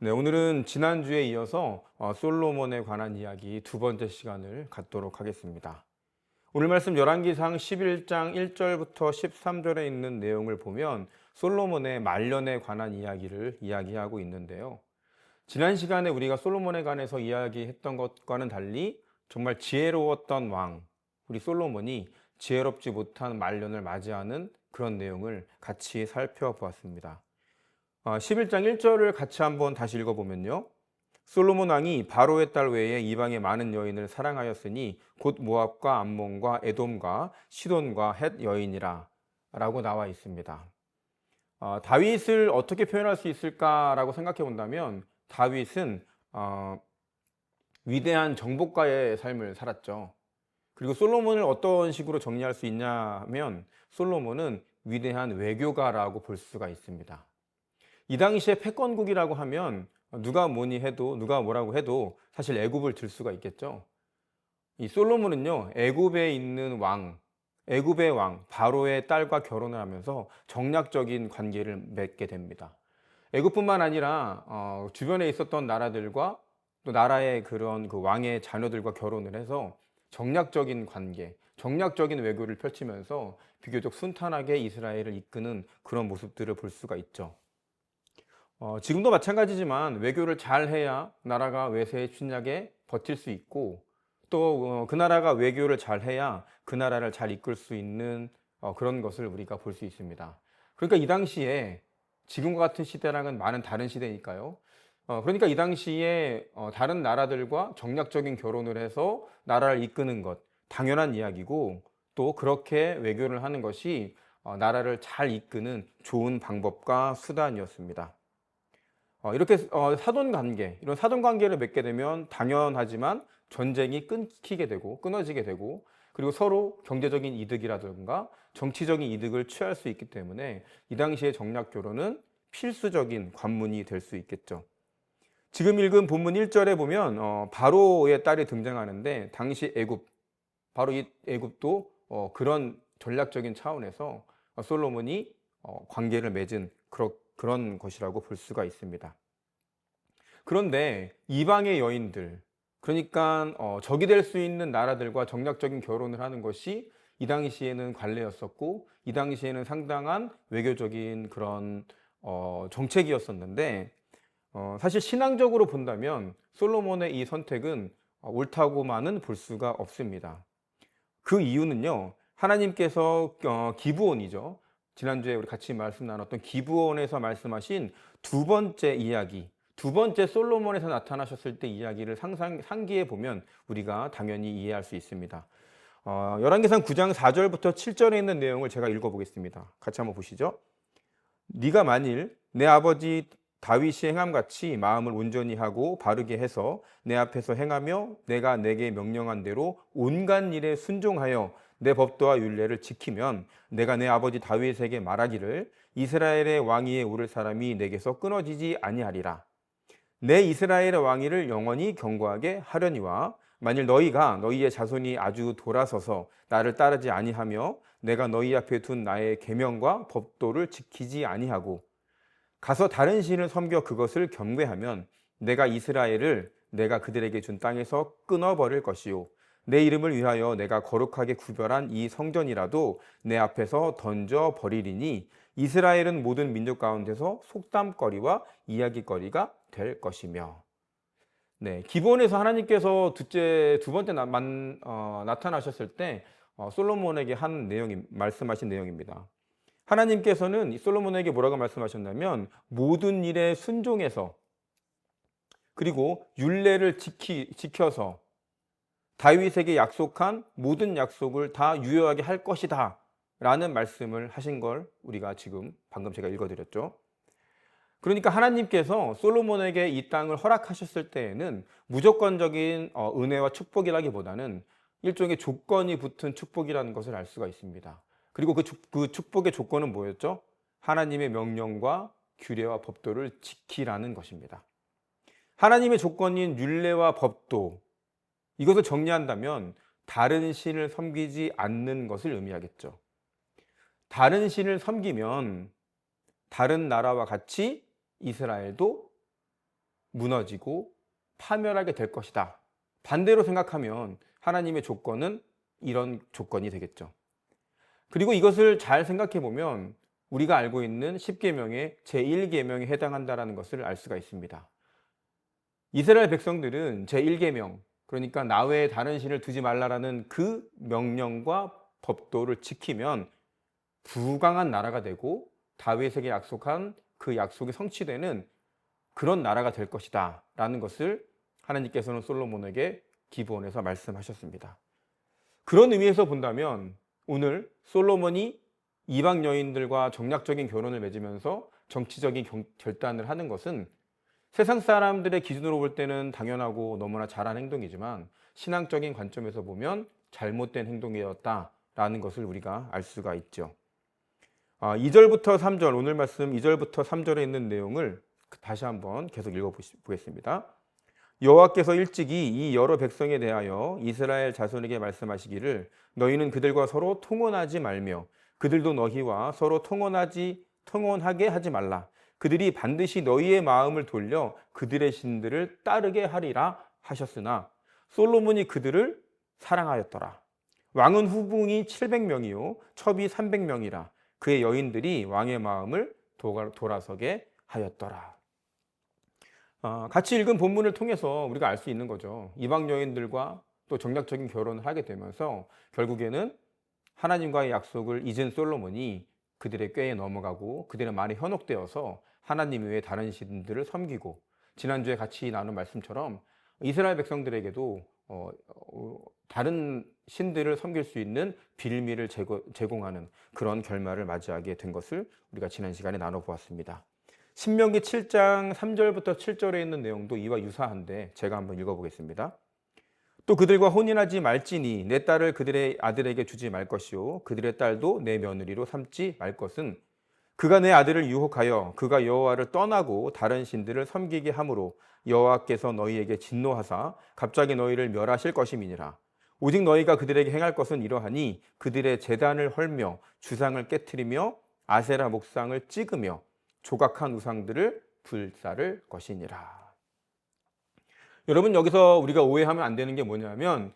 네, 오늘은 지난주에 이어서 솔로몬에 관한 이야기 두 번째 시간을 갖도록 하겠습니다. 오늘 말씀 열왕기상 11장 1절부터 13절에 있는 내용을 보면 솔로몬의 말년에 관한 이야기를 이야기하고 있는데요. 지난 시간에 우리가 솔로몬에 관해서 이야기했던 것과는 달리 정말 지혜로웠던 왕, 우리 솔로몬이 지혜롭지 못한 말년을 맞이하는 그런 내용을 같이 살펴보았습니다. 11장 1절을 같이 한번 다시 읽어보면요. 솔로몬 왕이 바로의 딸 외에 이방의 많은 여인을 사랑하였으니 곧 모압과 암몬과 에돔과 시돈과 헷 여인이라 라고 나와 있습니다. 다윗을 어떻게 표현할 수 있을까라고 생각해 본다면 다윗은 위대한 정복가의 삶을 살았죠. 그리고 솔로몬을 어떤 식으로 정리할 수 있냐면 솔로몬은 위대한 외교가라고 볼 수가 있습니다. 이 당시에 패권국이라고 하면 누가 뭐니 해도 누가 뭐라고 해도 사실 애굽을 들 수가 있겠죠. 이 솔로몬은요, 애굽에 있는 왕, 애굽의 왕 바로의 딸과 결혼을 하면서 정략적인 관계를 맺게 됩니다. 애굽뿐만 아니라 주변에 있었던 나라들과 또 나라의 그런 그 왕의 자녀들과 결혼을 해서 정략적인 관계, 정략적인 외교를 펼치면서 비교적 순탄하게 이스라엘을 이끄는 그런 모습들을 볼 수가 있죠. 지금도 마찬가지지만 외교를 잘 해야 나라가 외세의 침략에 버틸 수 있고 또 그 나라가 외교를 잘 해야 그 나라를 잘 이끌 수 있는 그런 것을 우리가 볼 수 있습니다. 그러니까 이 당시에 지금과 같은 시대랑은 많은 다른 시대니까요. 그러니까 이 당시에 다른 나라들과 정략적인 결혼을 해서 나라를 이끄는 것 당연한 이야기고 또 그렇게 외교를 하는 것이 나라를 잘 이끄는 좋은 방법과 수단이었습니다. 이렇게 사돈 관계, 이런 사돈 관계를 맺게 되면 당연하지만 전쟁이 끊기게 되고 끊어지게 되고 그리고 서로 경제적인 이득이라든가 정치적인 이득을 취할 수 있기 때문에 이 당시의 정략 결혼은 필수적인 관문이 될 수 있겠죠. 지금 읽은 본문 1절에 보면 바로의 딸이 등장하는데 당시 애굽, 바로 이 애굽도 그런 전략적인 차원에서 솔로몬이 관계를 맺은 그런 것이라고 볼 수가 있습니다. 그런데 이방의 여인들, 그러니까 적이 될 수 있는 나라들과 정략적인 결혼을 하는 것이 이 당시에는 관례였었고 이 당시에는 상당한 외교적인 그런 정책이었었는데 사실 신앙적으로 본다면 솔로몬의 이 선택은 옳다고만은 볼 수가 없습니다. 그 이유는요, 하나님께서 기브온이죠. 지난주에 우리 같이 말씀 나눴던 기브온에서 말씀하신 두 번째 이야기, 두 번째 솔로몬에서 나타나셨을 때 이야기를 상기해 보면 우리가 당연히 이해할 수 있습니다. 열왕기상 9장 4절부터 7절에 있는 내용을 제가 읽어보겠습니다. 같이 한번 보시죠. 네가 만일 내 아버지 다윗이 행함같이 마음을 온전히 하고 바르게 해서 내 앞에서 행하며 내가 내게 명령한 대로 온갖 일에 순종하여 내 법도와 율례를 지키면 내가 내 아버지 다윗에게 말하기를 이스라엘의 왕위에 오를 사람이 내게서 끊어지지 아니하리라. 내 이스라엘의 왕위를 영원히 견고하게 하려니와 만일 너희가 너희의 자손이 아주 돌아서서 나를 따르지 아니하며 내가 너희 앞에 둔 나의 계명과 법도를 지키지 아니하고 가서 다른 신을 섬겨 그것을 경배하면 내가 이스라엘을 내가 그들에게 준 땅에서 끊어버릴 것이요 내 이름을 위하여 내가 거룩하게 구별한 이 성전이라도 내 앞에서 던져 버리리니 이스라엘은 모든 민족 가운데서 속담거리와 이야기거리가 될 것이며. 네, 기본에서 하나님께서 두 번째 나타나셨을 때 솔로몬에게 한 말씀하신 내용입니다. 하나님께서는 솔로몬에게 뭐라고 말씀하셨냐면 모든 일에 순종해서 그리고 율례를 지켜서 다윗에게 약속한 모든 약속을 다 유효하게 할 것이다 라는 말씀을 하신 걸 우리가 지금 방금 제가 읽어드렸죠. 그러니까 하나님께서 솔로몬에게 이 땅을 허락하셨을 때에는 무조건적인 은혜와 축복이라기보다는 일종의 조건이 붙은 축복이라는 것을 알 수가 있습니다. 그리고 그 축복의 조건은 뭐였죠? 하나님의 명령과 규례와 법도를 지키라는 것입니다. 하나님의 조건인 율례와 법도, 이것을 정리한다면 다른 신을 섬기지 않는 것을 의미하겠죠. 다른 신을 섬기면 다른 나라와 같이 이스라엘도 무너지고 파멸하게 될 것이다. 반대로 생각하면 하나님의 조건은 이런 조건이 되겠죠. 그리고 이것을 잘 생각해 보면 우리가 알고 있는 10계명의 제1계명에 해당한다는 것을 알 수가 있습니다. 이스라엘 백성들은 제1계명, 그러니까 나 외에 다른 신을 두지 말라라는 그 명령과 법도를 지키면 부강한 나라가 되고 다윗에게 약속한 그 약속이 성취되는 그런 나라가 될 것이다 라는 것을 하나님께서는 솔로몬에게 기브온에서 말씀하셨습니다. 그런 의미에서 본다면 오늘 솔로몬이 이방 여인들과 정략적인 결혼을 맺으면서 정치적인 결단을 하는 것은 세상 사람들의 기준으로 볼 때는 당연하고 너무나 잘한 행동이지만 신앙적인 관점에서 보면 잘못된 행동이었다라는 것을 우리가 알 수가 있죠. 2절부터 3절, 오늘 말씀 2절부터 3절에 있는 내용을 다시 한번 계속 읽어보겠습니다. 여호와께서 일찍이 이 여러 백성에 대하여 이스라엘 자손에게 말씀하시기를 너희는 그들과 서로 통혼하지 말며 그들도 너희와 서로 통혼하게 하지 말라. 그들이 반드시 너희의 마음을 돌려 그들의 신들을 따르게 하리라 하셨으나 솔로몬이 그들을 사랑하였더라. 왕은 후궁이 700명이요 첩이 300명이라. 그의 여인들이 왕의 마음을 돌아서게 하였더라. 같이 읽은 본문을 통해서 우리가 알 수 있는 거죠. 이방 여인들과 또 정략적인 결혼을 하게 되면서 결국에는 하나님과의 약속을 잊은 솔로몬이 그들의 꾀에 넘어가고 그들의 말에 현혹되어서 하나님 외에 다른 신들을 섬기고, 지난주에 같이 나눈 말씀처럼 이스라엘 백성들에게도 다른 신들을 섬길 수 있는 빌미를 제공하는 그런 결말을 맞이하게 된 것을 우리가 지난 시간에 나눠보았습니다. 신명기 7장 3절부터 7절에 있는 내용도 이와 유사한데 제가 한번 읽어보겠습니다. 또 그들과 혼인하지 말지니 내 딸을 그들의 아들에게 주지 말 것이요 그들의 딸도 내 며느리로 삼지 말 것은 그가 내 아들을 유혹하여 그가 여호와를 떠나고 다른 신들을 섬기게 함으로 여호와께서 너희에게 진노하사 갑자기 너희를 멸하실 것임이니라. 오직 너희가 그들에게 행할 것은 이러하니 그들의 제단을 헐며 주상을 깨트리며 아세라 목상을 찍으며 조각한 우상들을 불사를 것이니라. 여러분, 여기서 우리가 오해하면 안 되는 게 뭐냐면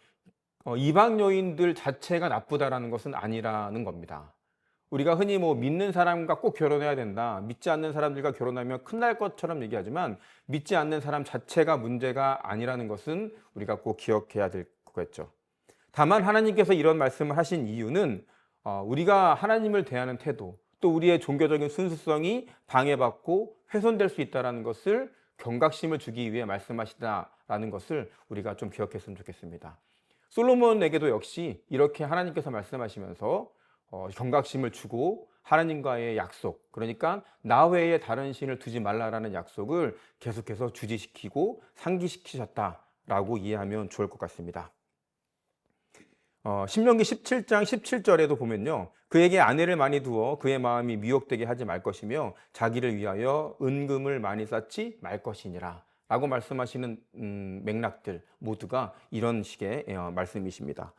이방 여인들 자체가 나쁘다라는 것은 아니라는 겁니다. 우리가 흔히 믿는 사람과 꼭 결혼해야 된다, 믿지 않는 사람들과 결혼하면 큰일 날 것처럼 얘기하지만 믿지 않는 사람 자체가 문제가 아니라는 것은 우리가 꼭 기억해야 될 거겠죠. 다만 하나님께서 이런 말씀을 하신 이유는 우리가 하나님을 대하는 태도, 또 우리의 종교적인 순수성이 방해받고 훼손될 수 있다는 것을 경각심을 주기 위해 말씀하시다라는 것을 우리가 좀 기억했으면 좋겠습니다. 솔로몬에게도 역시 이렇게 하나님께서 말씀하시면서 경각심을 주고 하나님과의 약속, 그러니까 나 외에 다른 신을 두지 말라라는 약속을 계속해서 주지시키고 상기시키셨다라고 이해하면 좋을 것 같습니다. 신명기 17장 17절에도 보면요, 그에게 아내를 많이 두어 그의 마음이 미혹되게 하지 말 것이며 자기를 위하여 은금을 많이 쌓지 말 것이니라 라고 말씀하시는 맥락들 모두가 이런 식의 말씀이십니다.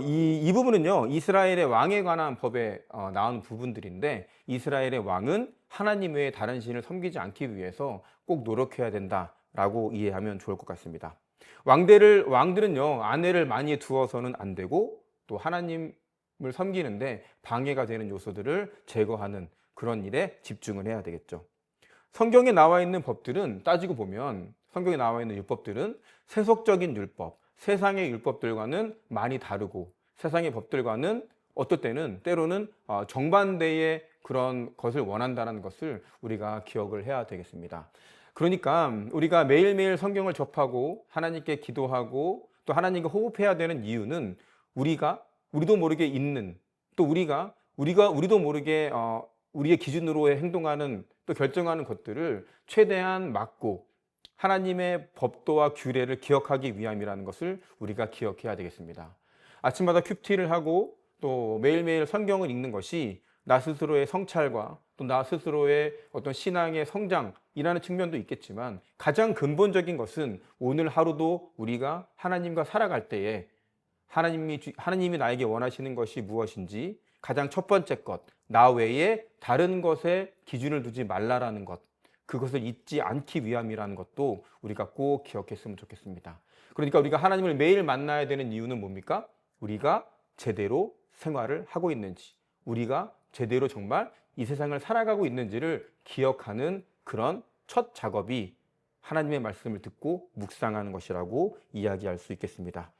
이 부분은요, 이스라엘의 왕에 관한 법에 나온 부분들인데, 이스라엘의 왕은 하나님 외에 다른 신을 섬기지 않기 위해서 꼭 노력해야 된다라고 이해하면 좋을 것 같습니다. 왕들은요, 아내를 많이 두어서는 안 되고 또 하나님을 섬기는데 방해가 되는 요소들을 제거하는 그런 일에 집중을 해야 되겠죠. 성경에 나와 있는 법들은 따지고 보면, 성경에 나와 있는 율법들은 세속적인 율법, 세상의 율법들과는 많이 다르고 세상의 법들과는 어떨 때는 때로는 정반대의 그런 것을 원한다는 것을 우리가 기억을 해야 되겠습니다. 그러니까 우리가 매일매일 성경을 접하고 하나님께 기도하고 또 하나님과 호흡해야 되는 이유는 우리도 모르게 있는, 또 우리도 모르게 우리의 기준으로 행동하는 또 결정하는 것들을 최대한 막고 하나님의 법도와 규례를 기억하기 위함이라는 것을 우리가 기억해야 되겠습니다. 아침마다 큐티를 하고 또 매일매일 성경을 읽는 것이 나 스스로의 성찰과 또 나 스스로의 어떤 신앙의 성장이라는 측면도 있겠지만, 가장 근본적인 것은 오늘 하루도 우리가 하나님과 살아갈 때에 하나님이 나에게 원하시는 것이 무엇인지 가장 첫 번째 것, 나 외에 다른 것에 기준을 두지 말라라는 것, 그것을 잊지 않기 위함이라는 것도 우리가 꼭 기억했으면 좋겠습니다. 그러니까 우리가 하나님을 매일 만나야 되는 이유는 뭡니까? 우리가 제대로 생활을 하고 있는지, 우리가 제대로 정말 이 세상을 살아가고 있는지를 기억하는 그런 첫 작업이 하나님의 말씀을 듣고 묵상하는 것이라고 이야기할 수 있겠습니다.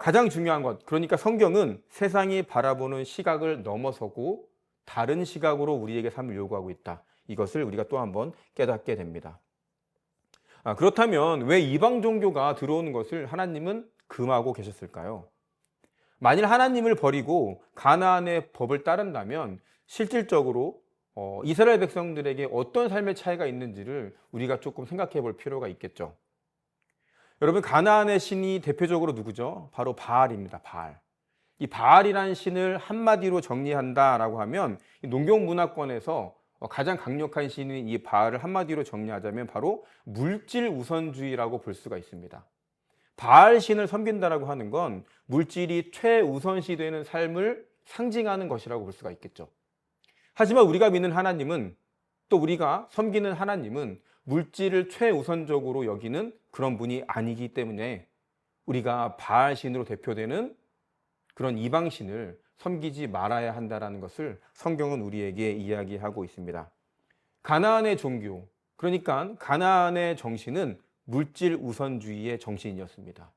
가장 중요한 것, 그러니까 성경은 세상이 바라보는 시각을 넘어서고 다른 시각으로 우리에게 삶을 요구하고 있다. 이것을 우리가 또 한번 깨닫게 됩니다. 그렇다면 왜 이방 종교가 들어오는 것을 하나님은 금하고 계셨을까요? 만일 하나님을 버리고 가나안의 법을 따른다면 실질적으로 이스라엘 백성들에게 어떤 삶의 차이가 있는지를 우리가 조금 생각해 볼 필요가 있겠죠. 여러분, 가나안의 신이 대표적으로 누구죠? 바로 바알입니다. 바알. 이 바알이라는 신을 한마디로 정리한다라고 하면 농경 문화권에서 가장 강력한 신인 이 바알을 한마디로 정리하자면 바로 물질 우선주의라고 볼 수가 있습니다. 바알 신을 섬긴다라고 하는 건 물질이 최우선시 되는 삶을 상징하는 것이라고 볼 수가 있겠죠. 하지만 우리가 믿는 하나님은, 또 우리가 섬기는 하나님은 물질을 최우선적으로 여기는 그런 분이 아니기 때문에 우리가 바알 신으로 대표되는 그런 이방신을 섬기지 말아야 한다는 것을 성경은 우리에게 이야기하고 있습니다. 가나안의 종교, 그러니까 가나안의 정신은 물질 우선주의의 정신이었습니다.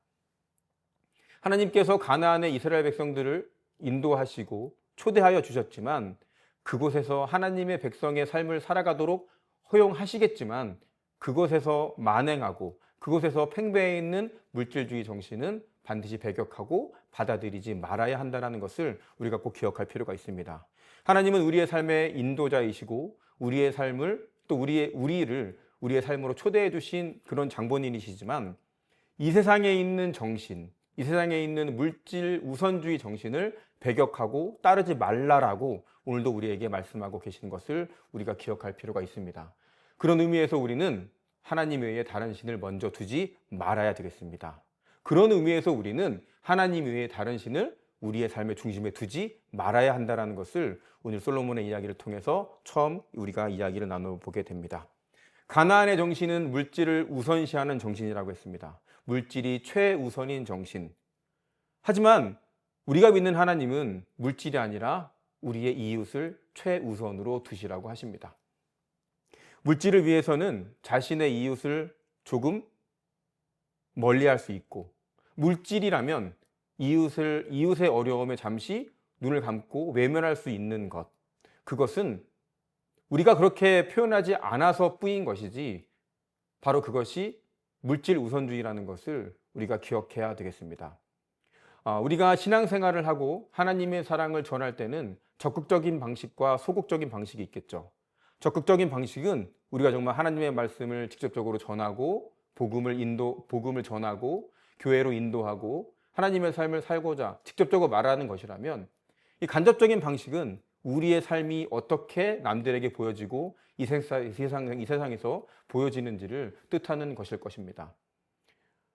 하나님께서 가나안의 이스라엘 백성들을 인도하시고 초대하여 주셨지만 그곳에서 하나님의 백성의 삶을 살아가도록 허용하시겠지만 그곳에서 만행하고 그곳에서 팽배해 있는 물질주의 정신은 반드시 배격하고 받아들이지 말아야 한다는 것을 우리가 꼭 기억할 필요가 있습니다. 하나님은 우리의 삶의 인도자이시고 우리의 삶을 또 우리의 삶으로 초대해 주신 그런 장본인이시지만 이 세상에 있는 정신, 이 세상에 있는 물질 우선주의 정신을 배격하고 따르지 말라라고 오늘도 우리에게 말씀하고 계신 것을 우리가 기억할 필요가 있습니다. 그런 의미에서 우리는 하나님 외에 다른 신을 먼저 두지 말아야 되겠습니다. 그런 의미에서 우리는 하나님 외에 다른 신을 우리의 삶의 중심에 두지 말아야 한다는 것을 오늘 솔로몬의 이야기를 통해서 처음 우리가 이야기를 나눠보게 됩니다. 가나안의 정신은 물질을 우선시하는 정신이라고 했습니다. 물질이 최우선인 정신. 하지만 우리가 믿는 하나님은 물질이 아니라 우리의 이웃을 최우선으로 두시라고 하십니다. 물질을 위해서는 자신의 이웃을 조금 멀리할 수 있고, 물질이라면 이웃의 어려움에 잠시 눈을 감고 외면할 수 있는 것, 그것은 우리가 그렇게 표현하지 않아서 뿌인 것이지 바로 그것이 물질 우선주의라는 것을 우리가 기억해야 되겠습니다. 우리가 신앙생활을 하고 하나님의 사랑을 전할 때는 적극적인 방식과 소극적인 방식이 있겠죠. 적극적인 방식은 우리가 정말 하나님의 말씀을 직접적으로 전하고 복음을 전하고 교회로 인도하고 하나님의 삶을 살고자 직접적으로 말하는 것이라면, 이 간접적인 방식은 우리의 삶이 어떻게 남들에게 보여지고 이 세상에서 보여지는지를 뜻하는 것일 것입니다.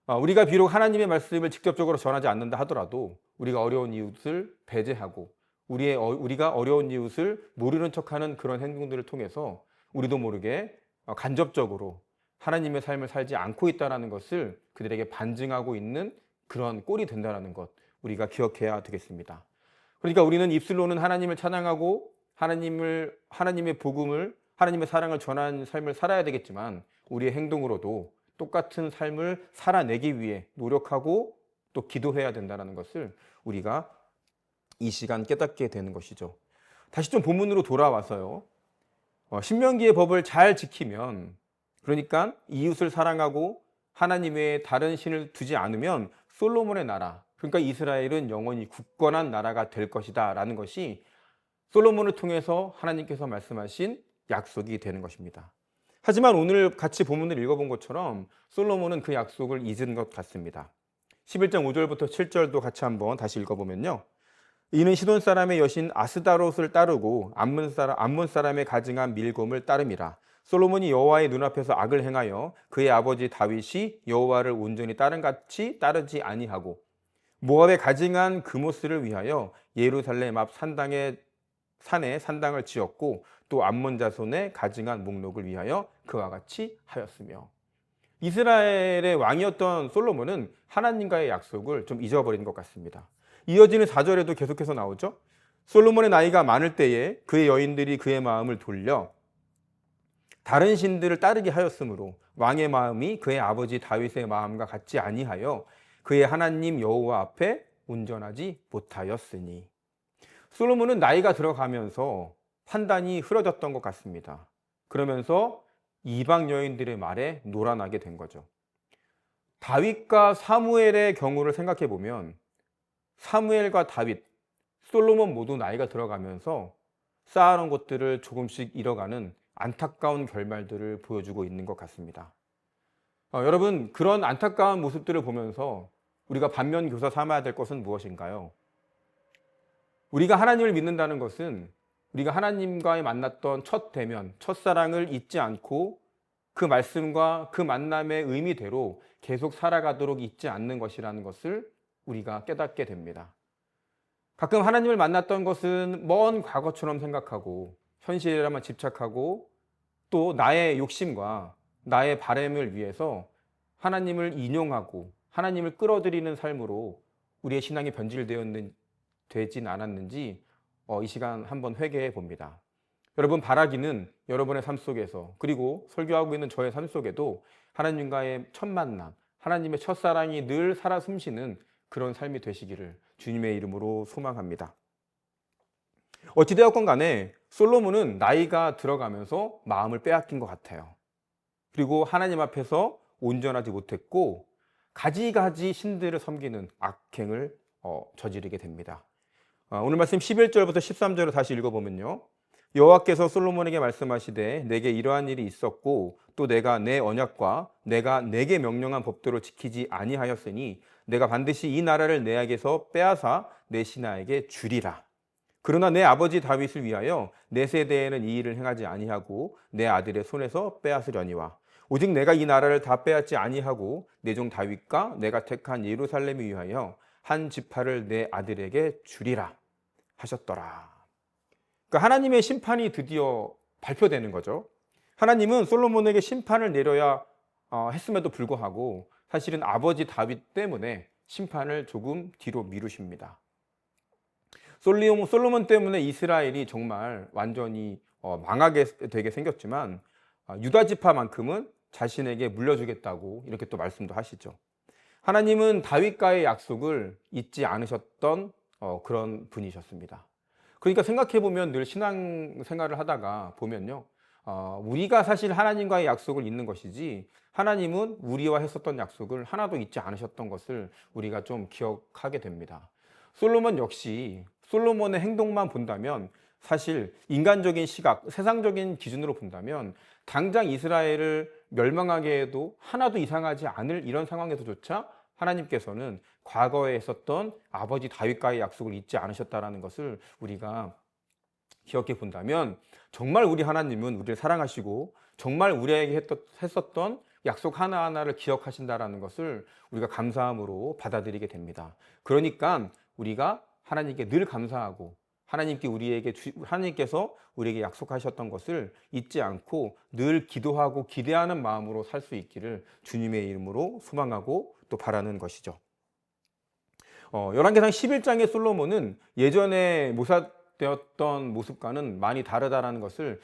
우리가 비록 하나님의 말씀을 직접적으로 전하지 않는다 하더라도 우리가 어려운 이웃을 배제하고 우리가 어려운 이웃을 모르는 척하는 그런 행동들을 통해서 우리도 모르게 간접적으로 하나님의 삶을 살지 않고 있다는 것을 그들에게 반증하고 있는 그런 꼴이 된다는 것, 우리가 기억해야 되겠습니다. 그러니까 우리는 입술로는 하나님을 찬양하고 하나님의 복음을, 하나님의 사랑을 전하는 삶을 살아야 되겠지만 우리의 행동으로도 똑같은 삶을 살아내기 위해 노력하고 또 기도해야 된다는 것을 우리가 이 시간 깨닫게 되는 것이죠. 다시 좀 본문으로 돌아와서요. 신명기의 법을 잘 지키면, 그러니까 이웃을 사랑하고 하나님 외에 다른 신을 두지 않으면 솔로몬의 나라, 그러니까 이스라엘은 영원히 굳건한 나라가 될 것이다 라는 것이 솔로몬을 통해서 하나님께서 말씀하신 약속이 되는 것입니다. 하지만 오늘 같이 본문을 읽어본 것처럼 솔로몬은 그 약속을 잊은 것 같습니다. 11장 5절부터 7절도 같이 한번 다시 읽어보면요. 이는 시돈 사람의 여신 아스다롯을 따르고 암몬 사람의 가증한 밀곰을 따름이라. 솔로몬이 여호와의 눈앞에서 악을 행하여 그의 아버지 다윗이 여호와를 온전히 따름같이 따르지 아니하고 모압의 가증한 그모스를 위하여 예루살렘 앞 산에 산당을 지었고 또 암몬 자손의 가증한 목록을 위하여 그와 같이 하였으며. 이스라엘의 왕이었던 솔로몬은 하나님과의 약속을 좀 잊어버린 것 같습니다. 이어지는 4절에도 계속해서 나오죠. 솔로몬의 나이가 많을 때에 그의 여인들이 그의 마음을 돌려 다른 신들을 따르게 하였으므로 왕의 마음이 그의 아버지 다윗의 마음과 같지 아니하여 그의 하나님 여호와 앞에 온전하지 못하였으니. 솔로몬은 나이가 들어가면서 판단이 흐려졌던 것 같습니다. 그러면서 이방 여인들의 말에 놀아나게 된 거죠. 다윗과 사무엘의 경우를 생각해 보면 사무엘과 다윗, 솔로몬 모두 나이가 들어가면서 쌓아놓은 것들을 조금씩 잃어가는 안타까운 결말들을 보여주고 있는 것 같습니다. 여러분, 그런 안타까운 모습들을 보면서 우리가 반면교사 삼아야 될 것은 무엇인가요? 우리가 하나님을 믿는다는 것은 우리가 하나님과의 만났던 첫 대면, 첫사랑을 잊지 않고 그 말씀과 그 만남의 의미대로 계속 살아가도록 잊지 않는 것이라는 것을 우리가 깨닫게 됩니다. 가끔 하나님을 만났던 것은 먼 과거처럼 생각하고 현실에만 집착하고 또 나의 욕심과 나의 바램을 위해서 하나님을 인용하고 하나님을 끌어들이는 삶으로 우리의 신앙이 되진 않았는지 이 시간 한번 회개해 봅니다. 여러분, 바라기는 여러분의 삶 속에서, 그리고 설교하고 있는 저의 삶 속에도 하나님과의 첫 만남, 하나님의 첫사랑이 늘 살아 숨쉬는 그런 삶이 되시기를 주님의 이름으로 소망합니다. 어찌되었건 간에 솔로몬은 나이가 들어가면서 마음을 빼앗긴 것 같아요. 그리고 하나님 앞에서 온전하지 못했고 가지가지 신들을 섬기는 악행을 저지르게 됩니다. 오늘 말씀 11절부터 13절을 다시 읽어보면요. 여호와께서 솔로몬에게 말씀하시되 내게 이러한 일이 있었고 또 내가 내 언약과 내가 내게 명령한 법도를 지키지 아니하였으니 내가 반드시 이 나라를 내에게서 빼앗아 내 신하에게 주리라. 그러나 내 아버지 다윗을 위하여 내 세대에는 이 일을 행하지 아니하고 내 아들의 손에서 빼앗으려니와 오직 내가 이 나라를 다 빼앗지 아니하고 내 종 다윗과 내가 택한 예루살렘을 위하여 한 지파를 내 아들에게 주리라 하셨더라. 그러니까 하나님의 심판이 드디어 발표되는 거죠. 하나님은 솔로몬에게 심판을 내려야 했음에도 불구하고 사실은 아버지 다윗 때문에 심판을 조금 뒤로 미루십니다. 솔로몬 때문에 이스라엘이 정말 완전히 망하게 되게 생겼지만 유다 지파만큼은 자신에게 물려주겠다고 이렇게 또 말씀도 하시죠. 하나님은 다윗과의 약속을 잊지 않으셨던 그런 분이셨습니다. 그러니까 생각해보면 늘 신앙생활을 하다가 보면요, 우리가 사실 하나님과의 약속을 잊는 것이지 하나님은 우리와 했었던 약속을 하나도 잊지 않으셨던 것을 우리가 좀 기억하게 됩니다. 솔로몬 역시 솔로몬의 행동만 본다면 사실 인간적인 시각, 세상적인 기준으로 본다면 당장 이스라엘을 멸망하게 해도 하나도 이상하지 않을 이런 상황에서조차 하나님께서는 과거에 했었던 아버지 다윗과의 약속을 잊지 않으셨다는 것을 우리가 기억해 본다면 정말 우리 하나님은 우리를 사랑하시고 정말 우리에게 했었던 약속 하나하나를 기억하신다는 것을 우리가 감사함으로 받아들이게 됩니다. 그러니까 우리가 하나님께 늘 감사하고 하나님께서 우리에게 약속하셨던 것을 잊지 않고 늘 기도하고 기대하는 마음으로 살 수 있기를 주님의 이름으로 소망하고 또 바라는 것이죠. 열왕기상 11장의 솔로몬은 예전에 모사되었던 모습과는 많이 다르다는 것을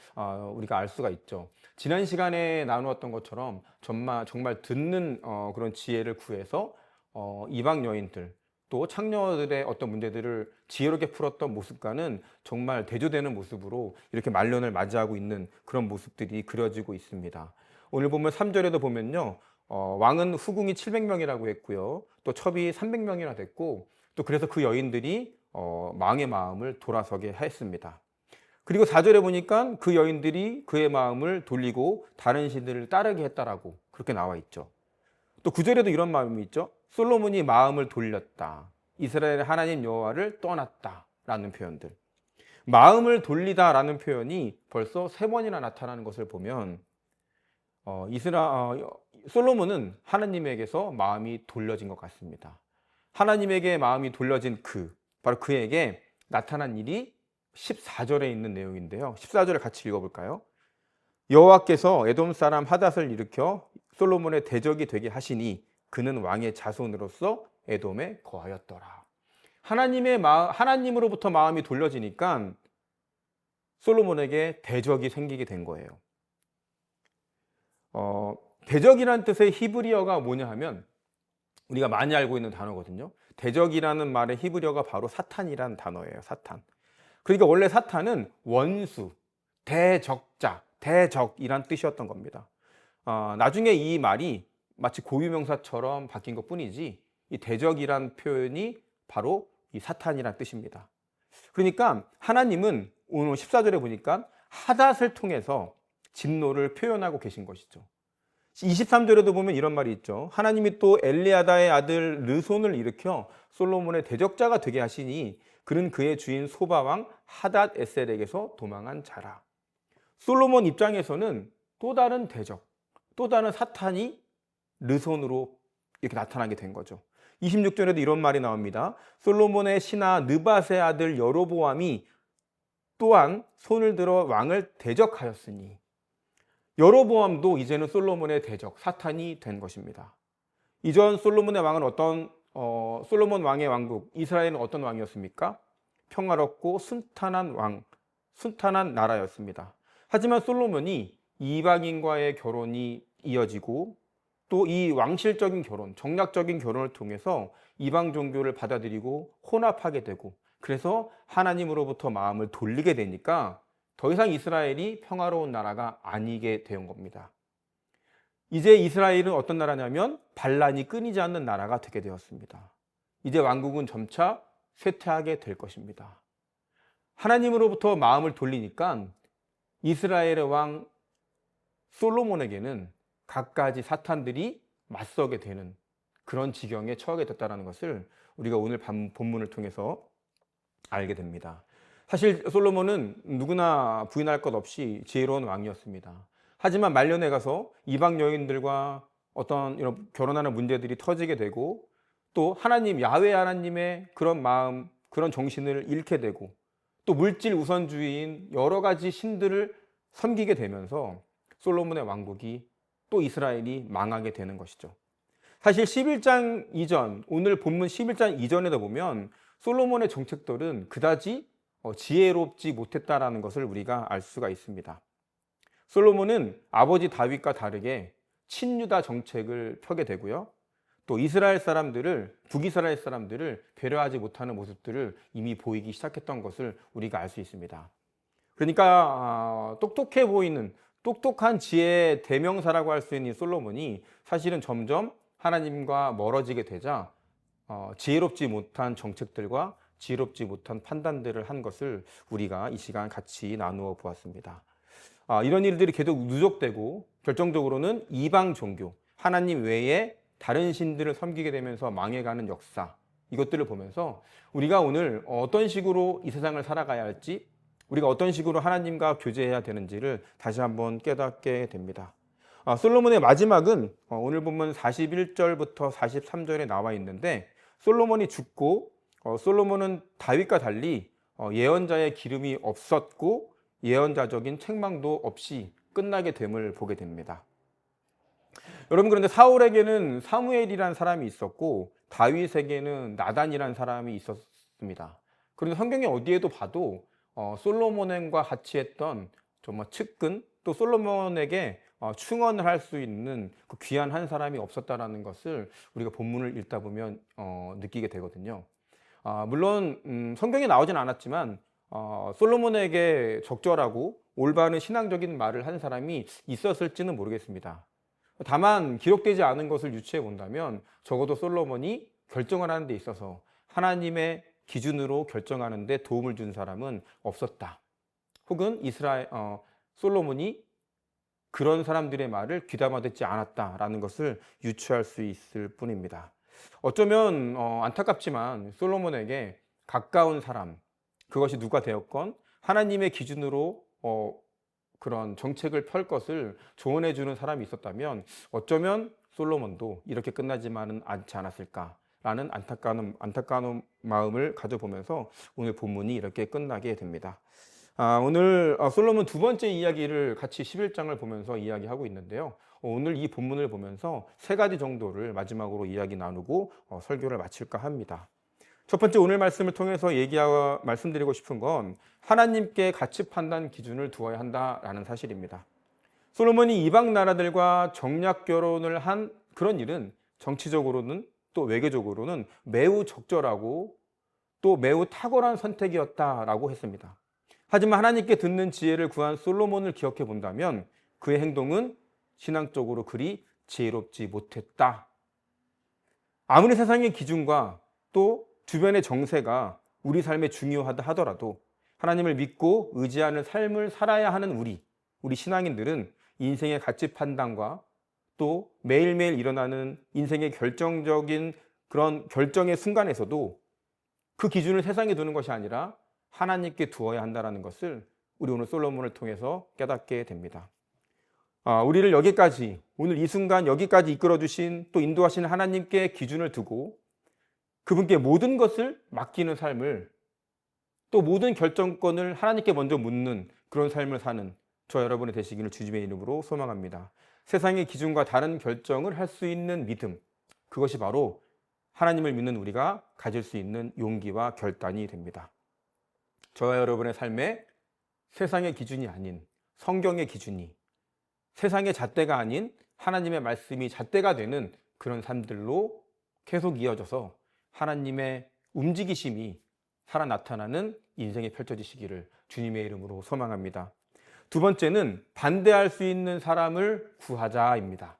우리가 알 수가 있죠. 지난 시간에 나누었던 것처럼 정말 듣는 그런 지혜를 구해서 이방 여인들 또 창녀들의 어떤 문제들을 지혜롭게 풀었던 모습과는 정말 대조되는 모습으로 이렇게 말년을 맞이하고 있는 그런 모습들이 그려지고 있습니다. 오늘 보면 3절에도 보면요, 왕은 후궁이 700명이라고 했고요, 또 첩이 300명이나 됐고, 또 그래서 그 여인들이 왕의 마음을 돌아서게 했습니다. 그리고 4절에 보니까 그 여인들이 그의 마음을 돌리고 다른 신들을 따르게 했다라고 그렇게 나와 있죠. 또 9절에도 이런 마음이 있죠. 솔로몬이 마음을 돌렸다. 이스라엘의 하나님 여호와를 떠났다. 라는 표현들. 마음을 돌리다라는 표현이 벌써 3번이나 나타나는 것을 보면 솔로몬은 하나님에게서 마음이 돌려진 것 같습니다. 하나님에게 마음이 돌려진 바로 그에게 나타난 일이 14절에 있는 내용인데요. 14절을 같이 읽어볼까요? 여호와께서 에돔 사람 하닷을 일으켜 솔로몬의 대적이 되게 하시니 그는 왕의 자손으로서 에돔에 거하였더라. 하나님으로부터 마음이 돌려지니까 솔로몬에게 대적이 생기게 된 거예요. 대적이라는 뜻의 히브리어가 뭐냐 하면 우리가 많이 알고 있는 단어거든요. 대적이라는 말의 히브리어가 바로 사탄이라는 단어예요. 사탄. 그러니까 원래 사탄은 원수, 대적자, 대적이란 뜻이었던 겁니다. 나중에 이 말이 마치 고유명사처럼 바뀐 것 뿐이지 이 대적이란 표현이 바로 이 사탄이란 뜻입니다. 그러니까 하나님은 오늘 14절에 보니까 하닷을 통해서 진노를 표현하고 계신 것이죠. 23절에도 보면 이런 말이 있죠. 하나님이 또 엘리아다의 아들 르손을 일으켜 솔로몬의 대적자가 되게 하시니 그는 그의 주인 소바왕 하닷 에셀에게서 도망한 자라. 솔로몬 입장에서는 또 다른 대적, 또 다른 사탄이 르손으로 이렇게 나타나게 된 거죠. 26절에도 이런 말이 나옵니다. 솔로몬의 신하 느밧의 아들 여로보암이 또한 손을 들어 왕을 대적하였으니, 여로보암도 이제는 솔로몬의 대적, 사탄이 된 것입니다. 이전 솔로몬의 왕은 솔로몬 왕의 왕국 이스라엘은 어떤 왕이었습니까? 평화롭고 순탄한 나라였습니다. 하지만 솔로몬이 이방인과의 결혼이 이어지고 또 이 왕실적인 결혼, 정략적인 결혼을 통해서 이방 종교를 받아들이고 혼합하게 되고, 그래서 하나님으로부터 마음을 돌리게 되니까 더 이상 이스라엘이 평화로운 나라가 아니게 된 겁니다. 이제 이스라엘은 어떤 나라냐면 반란이 끊이지 않는 나라가 되게 되었습니다. 이제 왕국은 점차 쇠퇴하게 될 것입니다. 하나님으로부터 마음을 돌리니까 이스라엘의 왕 솔로몬에게는 갖가지 사탄들이 맞서게 되는 그런 지경에 처하게 됐다는 것을 우리가 오늘 본문을 통해서 알게 됩니다. 사실 솔로몬은 누구나 부인할 것 없이 지혜로운 왕이었습니다. 하지만 말년에 가서 이방 여인들과 어떤 이런 결혼하는 문제들이 터지게 되고 또 야훼 하나님의 그런 마음, 그런 정신을 잃게 되고 또 물질 우선주의인 여러 가지 신들을 섬기게 되면서 솔로몬의 왕국이 또 이스라엘이 망하게 되는 것이죠. 사실 11장 이전, 오늘 본문 11장 이전에도 보면 솔로몬의 정책들은 그다지 지혜롭지 못했다라는 것을 우리가 알 수가 있습니다. 솔로몬은 아버지 다윗과 다르게 친유다 정책을 펴게 되고요. 또 북이스라엘 사람들을 배려하지 못하는 모습들을 이미 보이기 시작했던 것을 우리가 알 수 있습니다. 그러니까 똑똑해 보이는 똑똑한 지혜의 대명사라고 할 수 있는 솔로몬이 사실은 점점 하나님과 멀어지게 되자 지혜롭지 못한 정책들과 지혜롭지 못한 판단들을 한 것을 우리가 이 시간 같이 나누어 보았습니다. 이런 일들이 계속 누적되고 결정적으로는 이방 종교, 하나님 외에 다른 신들을 섬기게 되면서 망해가는 역사, 이것들을 보면서 우리가 오늘 어떤 식으로 이 세상을 살아가야 할지, 우리가 어떤 식으로 하나님과 교제해야 되는지를 다시 한번 깨닫게 됩니다. 솔로몬의 마지막은 오늘 본문 41절부터 43절에 나와 있는데, 솔로몬이 죽고 솔로몬은 다윗과 달리 예언자의 기름이 없었고 예언자적인 책망도 없이 끝나게 됨을 보게 됩니다. 여러분, 그런데 사울에게는 사무엘이라는 사람이 있었고 다윗에게는 나단이라는 사람이 있었습니다. 그런데 성경에 어디에도 봐도 솔로몬과 같이 했던 정말 측근, 또 솔로몬에게 충언을 할 수 있는 그 귀한 한 사람이 없었다라는 것을 우리가 본문을 읽다 보면 느끼게 되거든요. 물론 성경에 나오진 않았지만 솔로몬에게 적절하고 올바른 신앙적인 말을 한 사람이 있었을지는 모르겠습니다. 다만 기록되지 않은 것을 유추해 본다면 적어도 솔로몬이 결정을 하는 데 있어서 하나님의 기준으로 결정하는 데 도움을 준 사람은 없었다. 혹은 솔로몬이 그런 사람들의 말을 귀담아 듣지 않았다라는 것을 유추할 수 있을 뿐입니다. 어쩌면 안타깝지만 솔로몬에게 가까운 사람, 그것이 누가 되었건 하나님의 기준으로 그런 정책을 펼 것을 조언해 주는 사람이 있었다면 어쩌면 솔로몬도 이렇게 끝나지만은 않지 않았을까라는 안타까운 마음을 가져보면서 오늘 본문이 이렇게 끝나게 됩니다. 오늘 솔로몬 두 번째 이야기를 같이 11장을 보면서 이야기하고 있는데요. 오늘 이 본문을 보면서 세 가지 정도를 마지막으로 이야기 나누고 설교를 마칠까 합니다. 첫 번째 오늘 말씀을 통해서 말씀드리고 싶은 건 하나님께 가치 판단 기준을 두어야 한다라는 사실입니다. 솔로몬이 이방 나라들과 정략 결혼을 한 그런 일은 정치적으로는 또 외교적으로는 매우 적절하고 또 매우 탁월한 선택이었다라고 했습니다. 하지만 하나님께 듣는 지혜를 구한 솔로몬을 기억해 본다면 그의 행동은 신앙적으로 그리 지혜롭지 못했다. 아무리 세상의 기준과 또 주변의 정세가 우리 삶에 중요하다 하더라도 하나님을 믿고 의지하는 삶을 살아야 하는 우리 신앙인들은 인생의 가치 판단과 또 매일매일 일어나는 인생의 결정적인 그런 결정의 순간에서도 그 기준을 세상에 두는 것이 아니라 하나님께 두어야 한다는 것을 우리 오늘 솔로몬을 통해서 깨닫게 됩니다. 우리를 여기까지, 오늘 이 순간 여기까지 이끌어주신 또 인도하신 하나님께 기준을 두고 그분께 모든 것을 맡기는 삶을 또 모든 결정권을 하나님께 먼저 묻는 그런 삶을 사는 저 여러분이 되시기를 주님의 이름으로 소망합니다. 세상의 기준과 다른 결정을 할 수 있는 믿음, 그것이 바로 하나님을 믿는 우리가 가질 수 있는 용기와 결단이 됩니다. 저와 여러분의 삶에 세상의 기준이 아닌 성경의 기준이, 세상의 잣대가 아닌 하나님의 말씀이 잣대가 되는 그런 삶들로 계속 이어져서 하나님의 움직이심이 살아 나타나는 인생이 펼쳐지시기를 주님의 이름으로 소망합니다. 두 번째는 반대할 수 있는 사람을 구하자입니다.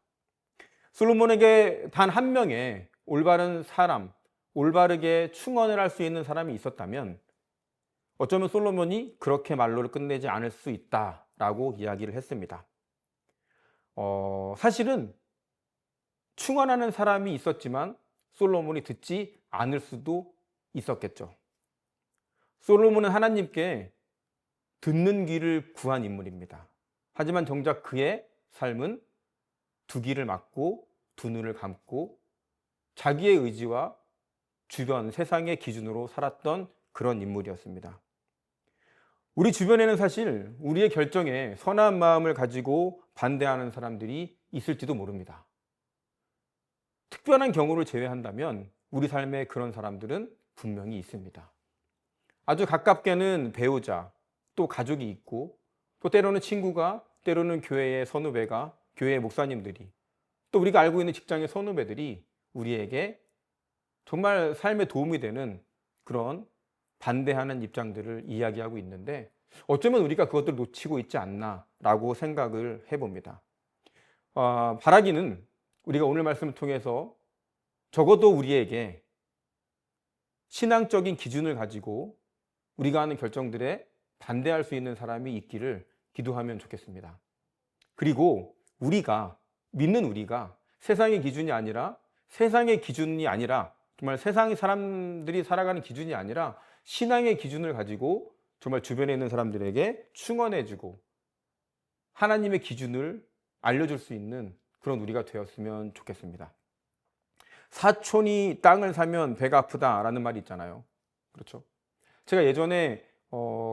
솔로몬에게 단 한 명의 올바른 사람, 올바르게 충언을 할 수 있는 사람이 있었다면 어쩌면 솔로몬이 그렇게 말로를 끝내지 않을 수 있다라고 이야기를 했습니다. 사실은 충언하는 사람이 있었지만 솔로몬이 듣지 않을 수도 있었겠죠. 솔로몬은 하나님께 듣는 귀를 구한 인물입니다. 하지만 정작 그의 삶은 두 귀를 막고 두 눈을 감고 자기의 의지와 주변 세상의 기준으로 살았던 그런 인물이었습니다. 우리 주변에는 사실 우리의 결정에 선한 마음을 가지고 반대하는 사람들이 있을지도 모릅니다. 특별한 경우를 제외한다면 우리 삶에 그런 사람들은 분명히 있습니다. 아주 가깝게는 배우자, 또 가족이 있고 또 때로는 친구가, 때로는 교회의 선후배가, 교회의 목사님들이, 또 우리가 알고 있는 직장의 선후배들이 우리에게 정말 삶에 도움이 되는 그런 반대하는 입장들을 이야기하고 있는데 어쩌면 우리가 그것들을 놓치고 있지 않나라고 생각을 해봅니다. 바라기는 우리가 오늘 말씀을 통해서 적어도 우리에게 신앙적인 기준을 가지고 우리가 하는 결정들에 반대할 수 있는 사람이 있기를 기도하면 좋겠습니다. 그리고 믿는 우리가 세상의 기준이 아니라 정말 세상의 사람들이 살아가는 기준이 아니라 신앙의 기준을 가지고 정말 주변에 있는 사람들에게 충언해주고 하나님의 기준을 알려줄 수 있는 그런 우리가 되었으면 좋겠습니다. 사촌이 땅을 사면 배가 아프다라는 말이 있잖아요. 그렇죠? 제가 예전에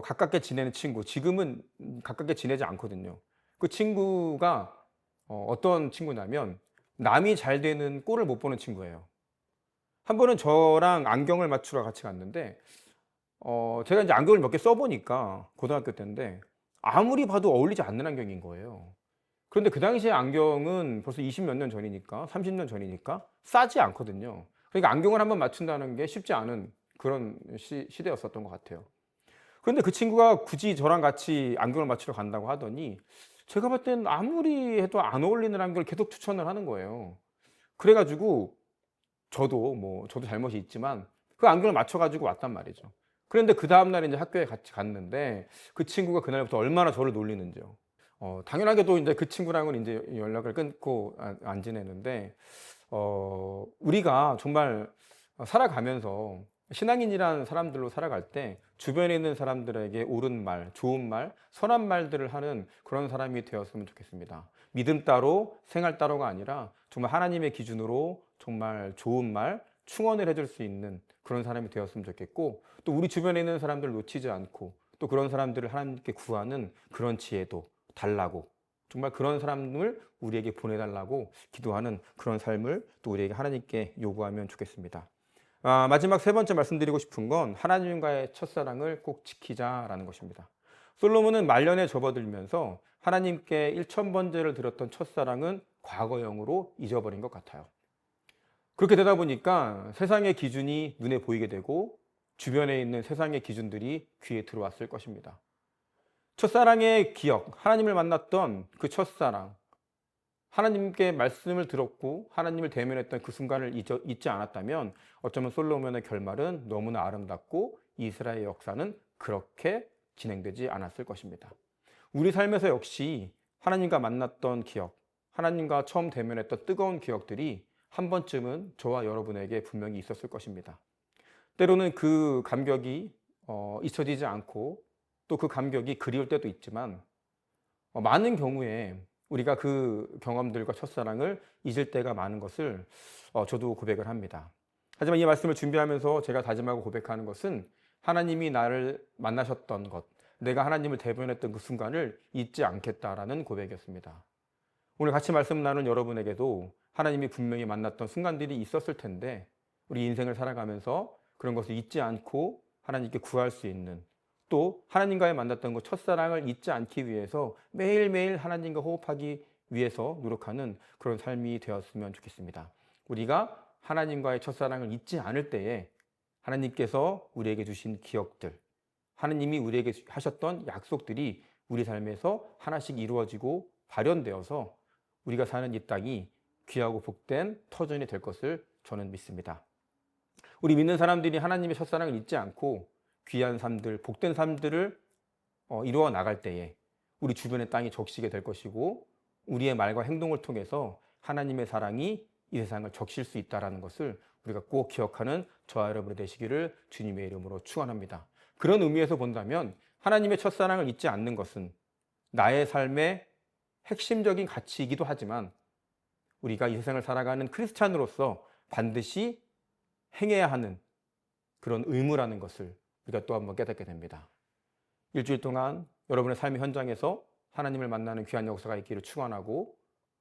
가깝게 지내는 친구, 지금은 가깝게 지내지 않거든요. 그 친구가 어떤 친구냐면 남이 잘 되는 꼴을 못 보는 친구예요. 한 번은 저랑 안경을 맞추러 같이 갔는데 제가 이제 안경을 몇 개 써보니까 고등학교 때인데 아무리 봐도 어울리지 않는 안경인 거예요. 그런데 그 당시에 안경은 벌써 20 몇 년 전이니까 30년 전이니까 싸지 않거든요. 그러니까 안경을 한번 맞춘다는 게 쉽지 않은 그런 시대였었던 것 같아요. 그런데 그 친구가 굳이 저랑 같이 안경을 맞추러 간다고 하더니 제가 봤을 땐 아무리 해도 안 어울리는 안경을 계속 추천을 하는 거예요. 그래가지고 저도 잘못이 있지만 그 안경을 맞춰가지고 왔단 말이죠. 그런데 그 다음날 이제 학교에 같이 갔는데 그 친구가 그날부터 얼마나 저를 놀리는지요. 당연하게도 이제 그 친구랑은 이제 연락을 끊고 안 지내는데, 우리가 정말 살아가면서 신앙인이라는 사람들로 살아갈 때 주변에 있는 사람들에게 옳은 말, 좋은 말, 선한 말들을 하는 그런 사람이 되었으면 좋겠습니다. 믿음 따로 생활 따로가 아니라 정말 하나님의 기준으로 정말 좋은 말, 충언을 해줄 수 있는 그런 사람이 되었으면 좋겠고, 또 우리 주변에 있는 사람들을 놓치지 않고 또 그런 사람들을 하나님께 구하는 그런 지혜도 달라고, 정말 그런 사람을 우리에게 보내달라고 기도하는 그런 삶을 또 우리에게 하나님께 요구하면 좋겠습니다. 마지막 세 번째 말씀드리고 싶은 건 하나님과의 첫사랑을 꼭 지키자라는 것입니다. 솔로몬은 말년에 접어들면서 하나님께 1,000번제를 드렸던 첫사랑은 과거형으로 잊어버린 것 같아요. 그렇게 되다 보니까 세상의 기준이 눈에 보이게 되고 주변에 있는 세상의 기준들이 귀에 들어왔을 것입니다. 첫사랑의 기억, 하나님을 만났던 그 첫사랑, 하나님께 말씀을 들었고 하나님을 대면했던 그 순간을 잊지 않았다면 어쩌면 솔로몬의 결말은 너무나 아름답고 이스라엘의 역사는 그렇게 진행되지 않았을 것입니다. 우리 삶에서 역시 하나님과 만났던 기억, 하나님과 처음 대면했던 뜨거운 기억들이 한 번쯤은 저와 여러분에게 분명히 있었을 것입니다. 때로는 그 감격이 잊혀지지 않고 또 그 감격이 그리울 때도 있지만 많은 경우에 우리가 그 경험들과 첫사랑을 잊을 때가 많은 것을 저도 고백을 합니다. 하지만 이 말씀을 준비하면서 제가 다짐하고 고백하는 것은 하나님이 나를 만나셨던 것, 내가 하나님을 대변했던 그 순간을 잊지 않겠다라는 고백이었습니다. 오늘 같이 말씀 나눈 여러분에게도 하나님이 분명히 만났던 순간들이 있었을 텐데 우리 인생을 살아가면서 그런 것을 잊지 않고 하나님께 구할 수 있는, 또 하나님과의 만났던 그 첫사랑을 잊지 않기 위해서 매일매일 하나님과 호흡하기 위해서 노력하는 그런 삶이 되었으면 좋겠습니다. 우리가 하나님과의 첫사랑을 잊지 않을 때에 하나님께서 우리에게 주신 기억들, 하나님이 우리에게 하셨던 약속들이 우리 삶에서 하나씩 이루어지고 발현되어서 우리가 사는 이 땅이 귀하고 복된 터전이 될 것을 저는 믿습니다. 우리 믿는 사람들이 하나님의 첫사랑을 잊지 않고 귀한 삶들, 복된 삶들을 이루어 나갈 때에 우리 주변의 땅이 적시게 될 것이고 우리의 말과 행동을 통해서 하나님의 사랑이 이 세상을 적실 수 있다는 것을 우리가 꼭 기억하는 저와 여러분이 되시기를 주님의 이름으로 축원합니다. 그런 의미에서 본다면 하나님의 첫사랑을 잊지 않는 것은 나의 삶의 핵심적인 가치이기도 하지만 우리가 이 세상을 살아가는 크리스찬으로서 반드시 행해야 하는 그런 의무라는 것을 우리가 또 한번 깨닫게 됩니다. 일주일 동안 여러분의 삶의 현장에서 하나님을 만나는 귀한 역사가 있기를 축원하고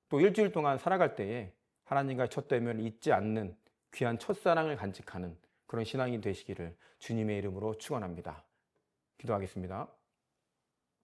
또 일주일 동안 살아갈 때에 하나님과의 첫 대면을 잊지 않는 귀한 첫사랑을 간직하는 그런 신앙이 되시기를 주님의 이름으로 축원합니다. 기도하겠습니다.